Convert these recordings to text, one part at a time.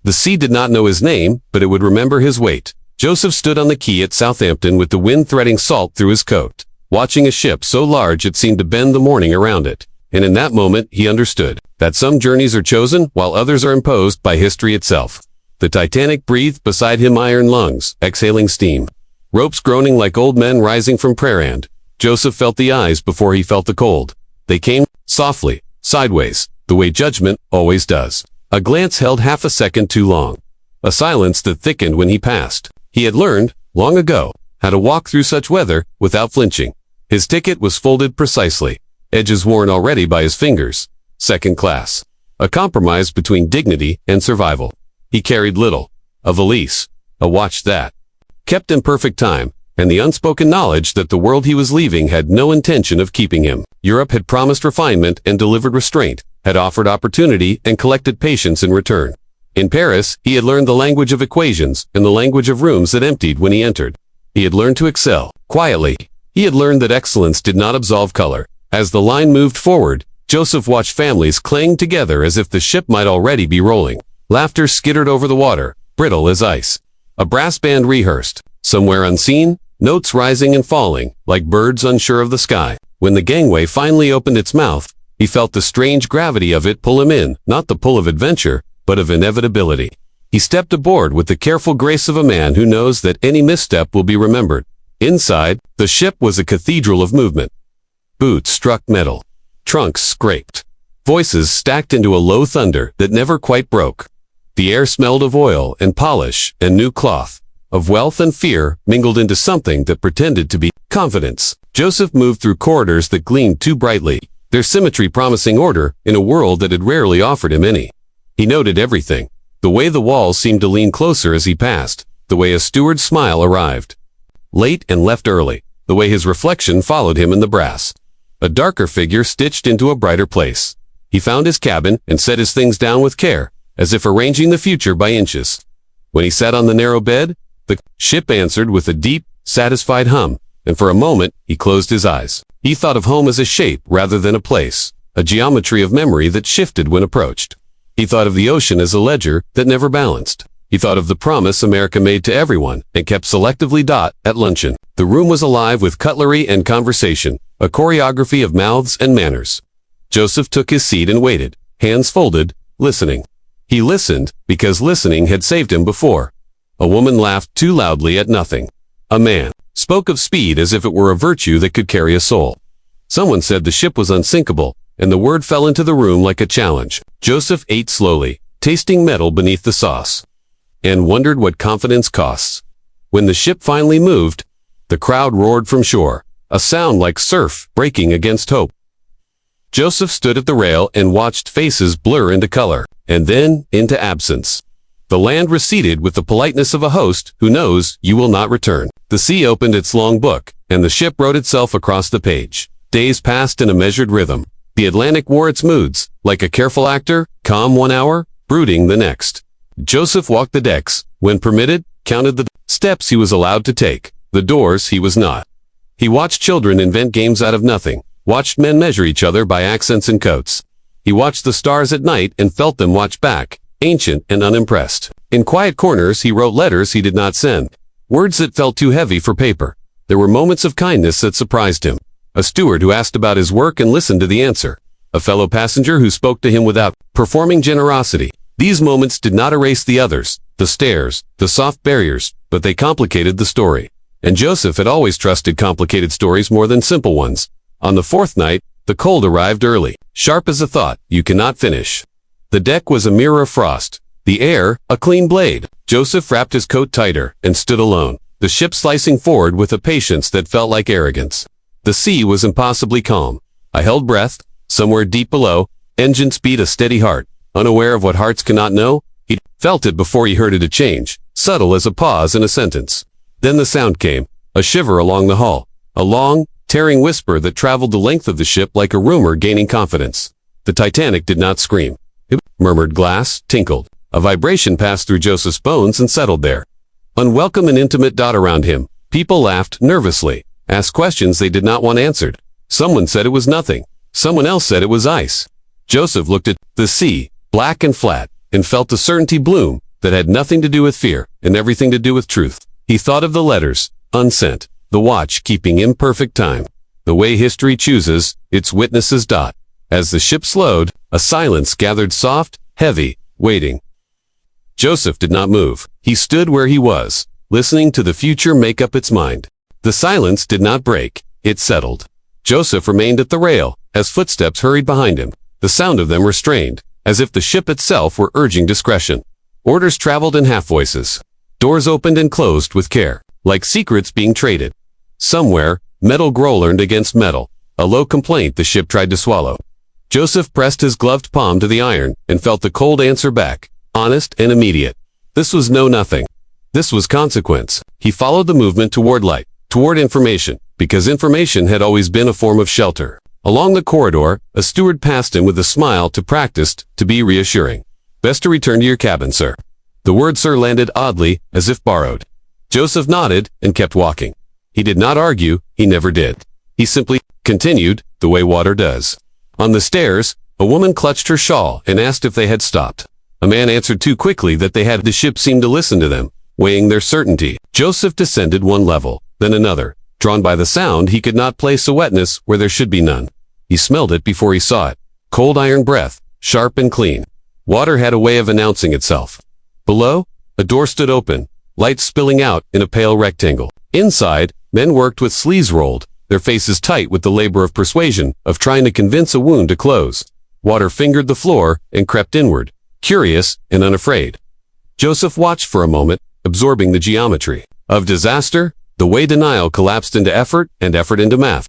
The sea did not know his name, but it would remember his weight. Joseph stood on the quay at Southampton with the wind threading salt through his coat, watching a ship so large it seemed to bend the morning around it. And in that moment, he understood that some journeys are chosen while others are imposed by history itself. The Titanic breathed beside him, iron lungs, exhaling steam. Ropes groaning like old men rising from prayer hand. Joseph felt the eyes before he felt the cold. They came softly, sideways, the way judgment always does. A glance held half a second too long. A silence that thickened when he passed. He had learned, long ago, how to walk through such weather without flinching. His ticket was folded precisely, edges worn already by his fingers. Second class. A compromise between dignity and survival. He carried little. A valise. A watch that kept in perfect time, and the unspoken knowledge that the world he was leaving had no intention of keeping him. Europe had promised refinement and delivered restraint, had offered opportunity and collected patience in return. In Paris, he had learned the language of equations and the language of rooms that emptied when he entered. He had learned to excel, quietly. He had learned that excellence did not absolve color. As the line moved forward, Joseph watched families cling together as if the ship might already be rolling. Laughter skittered over the water, brittle as ice. A brass band rehearsed, somewhere unseen, notes rising and falling, like birds unsure of the sky. When the gangway finally opened its mouth, he felt the strange gravity of it pull him in, not the pull of adventure, but of inevitability. He stepped aboard with the careful grace of a man who knows that any misstep will be remembered. Inside, the ship was a cathedral of movement. Boots struck metal. Trunks scraped. Voices stacked into a low thunder that never quite broke. The air smelled of oil and polish and new cloth, of wealth and fear mingled into something that pretended to be confidence. Joseph moved through corridors that gleamed too brightly, their symmetry promising order in a world that had rarely offered him any. He noted everything, the way the walls seemed to lean closer as he passed, the way a steward's smile arrived late and left early, the way his reflection followed him in the brass. A darker figure stitched into a brighter place. He found his cabin and set his things down with care, as if arranging the future by inches. When he sat on the narrow bed, the ship answered with a deep, satisfied hum, and for a moment he closed his eyes. He thought of home as a shape rather than a place, a geometry of memory that shifted when approached. He thought of the ocean as a ledger that never balanced. He thought of the promise America made to everyone and kept selectively at luncheon. The room was alive with cutlery and conversation, a choreography of mouths and manners. Joseph took his seat and waited, hands folded, listening. He listened because listening had saved him before. A woman laughed too loudly at nothing. A man spoke of speed as if it were a virtue that could carry a soul. Someone said the ship was unsinkable, and the word fell into the room like a challenge. Joseph ate slowly, tasting metal beneath the sauce, and wondered what confidence costs. When the ship finally moved, the crowd roared from shore, a sound like surf breaking against hope. Joseph stood at the rail and watched faces blur into color, and then into absence. The land receded with the politeness of a host who knows you will not return. The sea opened its long book, and the ship wrote itself across the page. Days passed in a measured rhythm. The Atlantic wore its moods, like a careful actor, calm one hour, brooding the next. Joseph walked the decks, when permitted, counted the steps he was allowed to take, the doors he was not. He watched children invent games out of nothing, watched men measure each other by accents and coats. He watched the stars at night and felt them watch back, ancient and unimpressed. In quiet corners he wrote letters he did not send, words that felt too heavy for paper. There were moments of kindness that surprised him. A steward who asked about his work and listened to the answer. A fellow passenger who spoke to him without performing generosity. These moments did not erase the others, the stares, the soft barriers, but they complicated the story. And Joseph had always trusted complicated stories more than simple ones. On the fourth night, the cold arrived early, sharp as a thought you cannot finish. The deck was a mirror of frost, the air a clean blade. Joseph wrapped his coat tighter and stood alone, the ship slicing forward with a patience that felt like arrogance. The sea was impossibly calm. I held breath. Somewhere deep below, engines beat a steady heart. Unaware of what hearts cannot know, he felt it before he heard it change, subtle as a pause in a sentence. Then the sound came, a shiver along the hull, a long, tearing whisper that traveled the length of the ship like a rumor gaining confidence. The Titanic did not scream. It murmured, glass tinkled. A vibration passed through Joseph's bones and settled there. Unwelcome and intimate dot around him. People laughed nervously, asked questions they did not want answered. Someone said it was nothing. Someone else said it was ice. Joseph looked at the sea, black and flat, and felt the certainty bloom, that had nothing to do with fear and everything to do with truth. He thought of the letters, unsent, the watch keeping imperfect time, the way history chooses its witnesses. As the ship slowed, a silence gathered, soft, heavy, waiting. Joseph did not move. He stood where he was, listening to the future make up its mind. The silence did not break. It settled. Joseph remained at the rail, as footsteps hurried behind him, the sound of them restrained, as if the ship itself were urging discretion. Orders traveled in half voices. Doors opened and closed with care, like secrets being traded. Somewhere, metal groaned against metal, a low complaint the ship tried to swallow. Joseph pressed his gloved palm to the iron and felt the cold answer back, honest and immediate. This was no nothing. This was consequence. He followed the movement toward light, toward information, because information had always been a form of shelter. Along the corridor, a steward passed him with a smile to practiced, to be reassuring. Best to return to your cabin, sir. The word sir landed oddly, as if borrowed. Joseph nodded and kept walking. He did not argue, he never did. He simply continued, the way water does. On the stairs, a woman clutched her shawl and asked if they had stopped. A man answered too quickly that they had. The ship seemed to listen to them, weighing their certainty. Joseph descended one level, then another. Drawn by the sound, he could not place a wetness where there should be none. He smelled it before he saw it. Cold iron breath, sharp and clean. Water had a way of announcing itself. Below, a door stood open, light spilling out in a pale rectangle. Inside, men worked with sleeves rolled, their faces tight with the labor of persuasion, of trying to convince a wound to close. Water fingered the floor and crept inward, curious and unafraid. Joseph watched for a moment, absorbing the geometry of disaster, the way denial collapsed into effort and effort into math.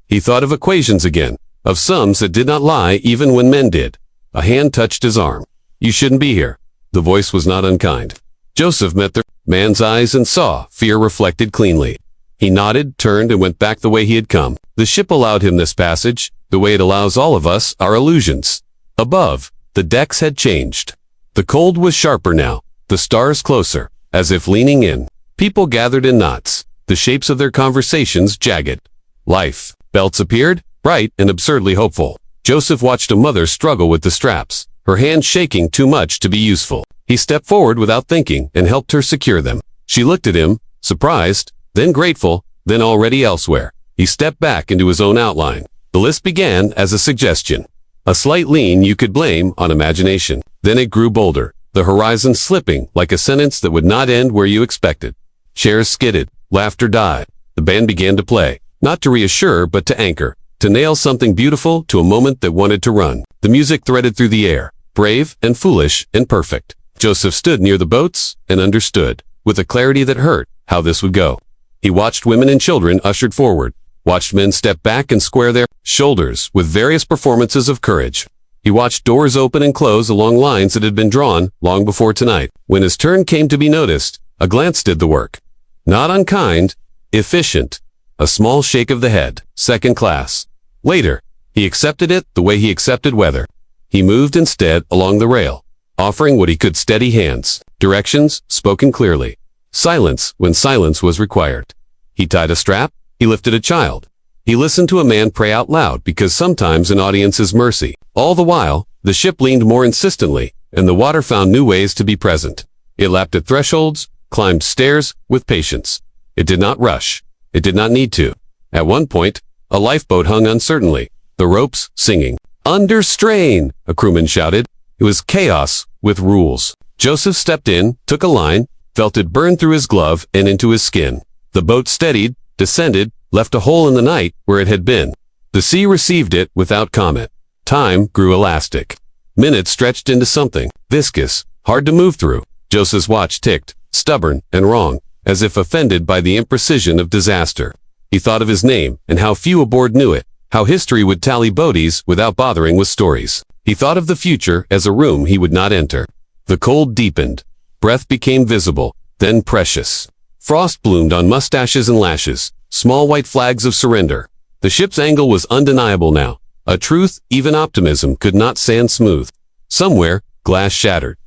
He thought of equations again, of sums that did not lie even when men did. A hand touched his arm. You shouldn't be here. The voice was not unkind. Joseph met the man's eyes and saw fear reflected cleanly. He nodded, turned, and went back the way he had come. The ship allowed him this passage, the way it allows all of us our illusions. Above, the decks had changed. The cold was sharper now, the stars closer, as if leaning in. People gathered in knots, the shapes of their conversations jagged. Life belts appeared, bright and absurdly hopeful. Joseph watched a mother struggle with the straps, her hands shaking too much to be useful. He stepped forward without thinking and helped her secure them. She looked at him, surprised, then grateful, then already elsewhere. He stepped back into his own outline. The list began as a suggestion. A slight lean you could blame on imagination. Then it grew bolder, the horizon slipping like a sentence that would not end where you expected. Chairs skidded, laughter died. The band began to play, not to reassure but to anchor, to nail something beautiful to a moment that wanted to run. The music threaded through the air, brave and foolish and perfect. Joseph stood near the boats and understood, with a clarity that hurt, how this would go. He watched women and children ushered forward, watched men step back and square their shoulders with various performances of courage. He watched doors open and close along lines that had been drawn long before tonight. When his turn came to be noticed, a glance did the work. Not unkind, efficient. A small shake of the head, second class. Later, he accepted it the way he accepted weather. He moved instead along the rail, offering what he could steady hands, directions spoken clearly, silence when silence was required. He tied a strap, he lifted a child. He listened to a man pray out loud because sometimes an audience is mercy. All the while, the ship leaned more insistently, and the water found new ways to be present. It lapped at thresholds, climbed stairs with patience. It did not rush. It did not need to. At one point, a lifeboat hung uncertainly, the ropes singing. Under strain, a crewman shouted. It was chaos with rules. Joseph stepped in, took a line, felt it burn through his glove and into his skin. The boat steadied, descended, left a hole in the night where it had been. The sea received it without comment. Time grew elastic. Minutes stretched into something, viscous, hard to move through. Joseph's watch ticked, stubborn and wrong, as if offended by the imprecision of disaster. He thought of his name and how few aboard knew it, how history would tally bodies without bothering with stories. He thought of the future as a room he would not enter. The cold deepened. Breath became visible, then precious. Frost bloomed on mustaches and lashes, small white flags of surrender. The ship's angle was undeniable now, a truth even optimism could not sand smooth. Somewhere, glass shattered.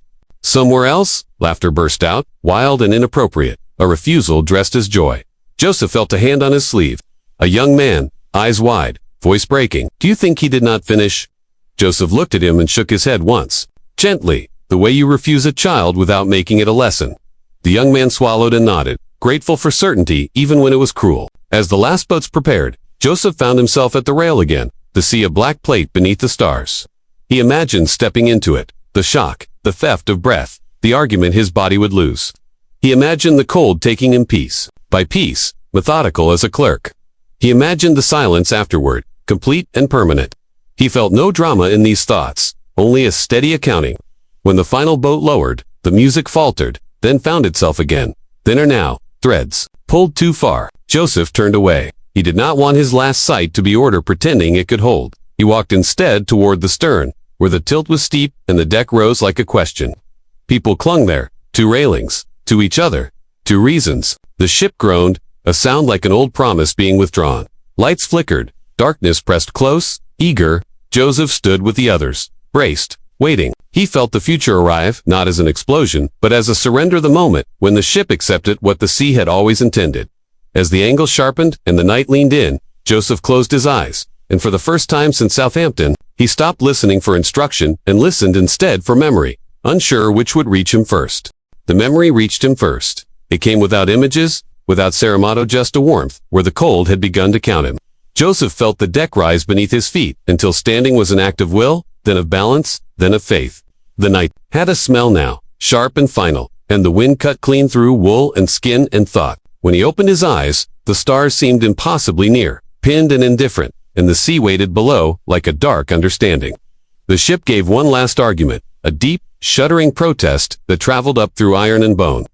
Somewhere else, laughter burst out, wild and inappropriate, a refusal dressed as joy. Joseph felt a hand on his sleeve. A young man, eyes wide, voice breaking. Do you think he did not finish? Joseph looked at him and shook his head once. Gently, the way you refuse a child without making it a lesson. The young man swallowed and nodded, grateful for certainty even when it was cruel. As the last boats prepared, Joseph found himself at the rail again, the sea a black plate beneath the stars. He imagined stepping into it, the shock, the theft of breath, the argument his body would lose. He imagined the cold taking him piece by piece, methodical as a clerk. He imagined the silence afterward, complete and permanent. He felt no drama in these thoughts, only a steady accounting. When the final boat lowered, the music faltered, then found itself again. Thinner now, threads, pulled too far. Joseph turned away. He did not want his last sight to be order pretending it could hold. He walked instead toward the stern, where the tilt was steep and the deck rose like a question. People clung there, to railings, to each other, to reasons. The ship groaned, a sound like an old promise being withdrawn. Lights flickered, darkness pressed close, eager. Joseph stood with the others, braced, waiting. He felt the future arrive, not as an explosion, but as a surrender the moment when the ship accepted what the sea had always intended. As the angle sharpened and the night leaned in, Joseph closed his eyes, and for the first time since Southampton, he stopped listening for instruction and listened instead for memory, unsure which would reach him first. The memory reached him first. It came without images, without ceremony, just a warmth, where the cold had begun to count him. Joseph felt the deck rise beneath his feet until standing was an act of will, then of balance, then of faith. The night had a smell now, sharp and final, and the wind cut clean through wool and skin and thought. When he opened his eyes, the stars seemed impossibly near, pinned and indifferent, and the sea waited below like a dark understanding. The ship gave one last argument, a deep, shuddering protest that traveled up through iron and bone.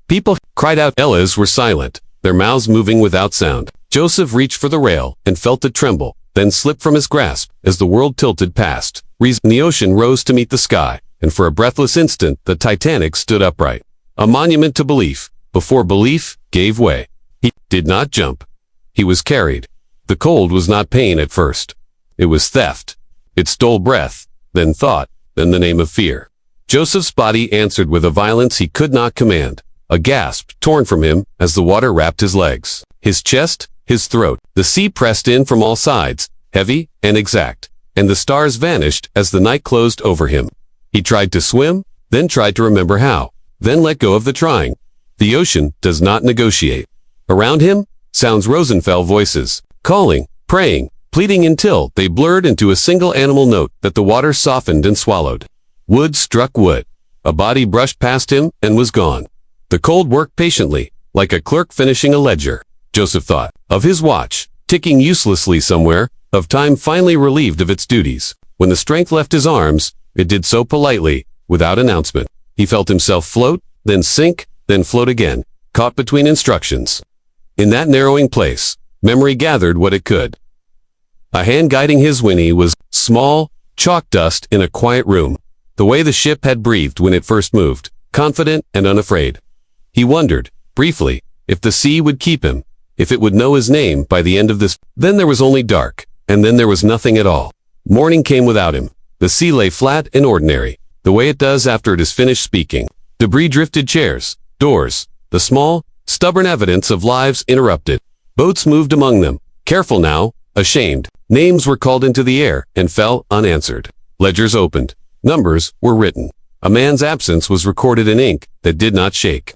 People cried out. Ellas were silent, their mouths moving without sound. Joseph reached for the rail and felt it tremble, then slip from his grasp as the world tilted past. The ocean rose to meet the sky, and for a breathless instant the Titanic stood upright. A monument to belief, before belief gave way. He did not jump. He was carried. The cold was not pain at first. It was theft. It stole breath, then thought, then the name of fear. Joseph's body answered with a violence he could not command. A gasp torn from him as the water wrapped his legs, his chest, his throat. The sea pressed in from all sides, heavy and exact, and the stars vanished as the night closed over him. He tried to swim, then tried to remember how, then let go of the trying. The ocean does not negotiate. Around him, sounds Rosenfeld voices, calling, praying, pleading until they blurred into a single animal note that the water softened and swallowed. Wood struck wood. A body brushed past him and was gone. The cold worked patiently, like a clerk finishing a ledger. Joseph thought of his watch, ticking uselessly somewhere, of time finally relieved of its duties. When the strength left his arms, it did so politely, without announcement. He felt himself float, then sink, then float again, caught between instructions. In that narrowing place, memory gathered what it could. A hand guiding his whinny was small, chalk dust in a quiet room, the way the ship had breathed when it first moved, confident and unafraid. He wondered, briefly, if the sea would keep him, if it would know his name by the end of this. Then there was only dark, and then there was nothing at all. Morning came without him. The sea lay flat and ordinary, the way it does after it is finished speaking. Debris drifted chairs, doors, the small, stubborn evidence of lives interrupted. Boats moved among them, careful now, ashamed. Names were called into the air and fell unanswered. Ledgers opened. Numbers were written. A man's absence was recorded in ink that did not shake.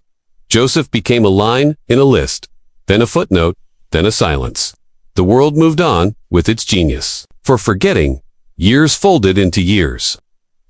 Joseph became a line in a list, then a footnote, then a silence. The world moved on with its genius. For forgetting, years folded into years.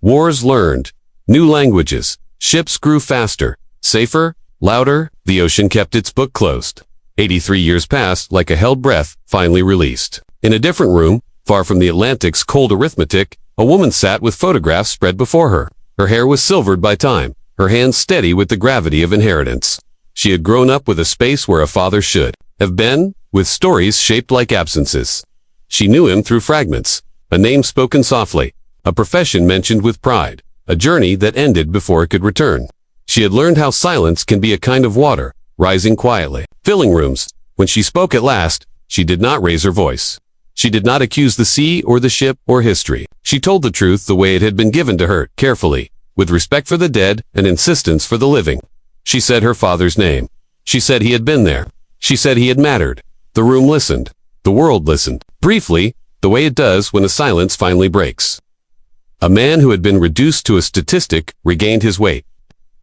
Wars learned, new languages, ships grew faster, safer, louder. The ocean kept its book closed. 83 years passed like a held breath, finally released. In a different room, far from the Atlantic's cold arithmetic, a woman sat with photographs spread before her. Her hair was silvered by time, her hands steady with the gravity of inheritance. She had grown up with a space where a father should have been, with stories shaped like absences. She knew him through fragments, a name spoken softly, a profession mentioned with pride, a journey that ended before it could return. She had learned how silence can be a kind of water, rising quietly, filling rooms. When she spoke at last, she did not raise her voice. She did not accuse the sea or the ship or history. She told the truth the way it had been given to her, carefully, with respect for the dead and insistence for the living. She said her father's name. She said he had been there. She said he had mattered. The room listened. The world listened. Briefly, the way it does when a silence finally breaks. A man who had been reduced to a statistic regained his weight.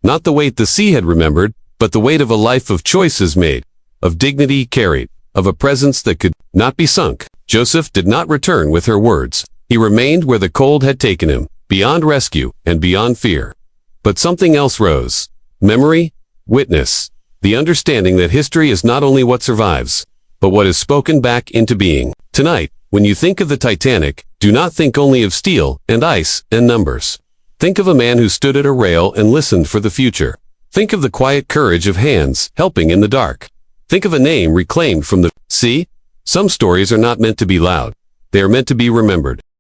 Not the weight the sea had remembered, but the weight of a life of choices made, of dignity carried, of a presence that could not be sunk. Joseph did not return with her words. He remained where the cold had taken him, beyond rescue and beyond fear. But something else rose. Memory, witness, the understanding that history is not only what survives, but what is spoken back into being. Tonight, when you think of the Titanic, do not think only of steel and ice and numbers. Think of a man who stood at a rail and listened for the future. Think of the quiet courage of hands helping in the dark. Think of a name reclaimed from the sea. Some stories are not meant to be loud. They are meant to be remembered.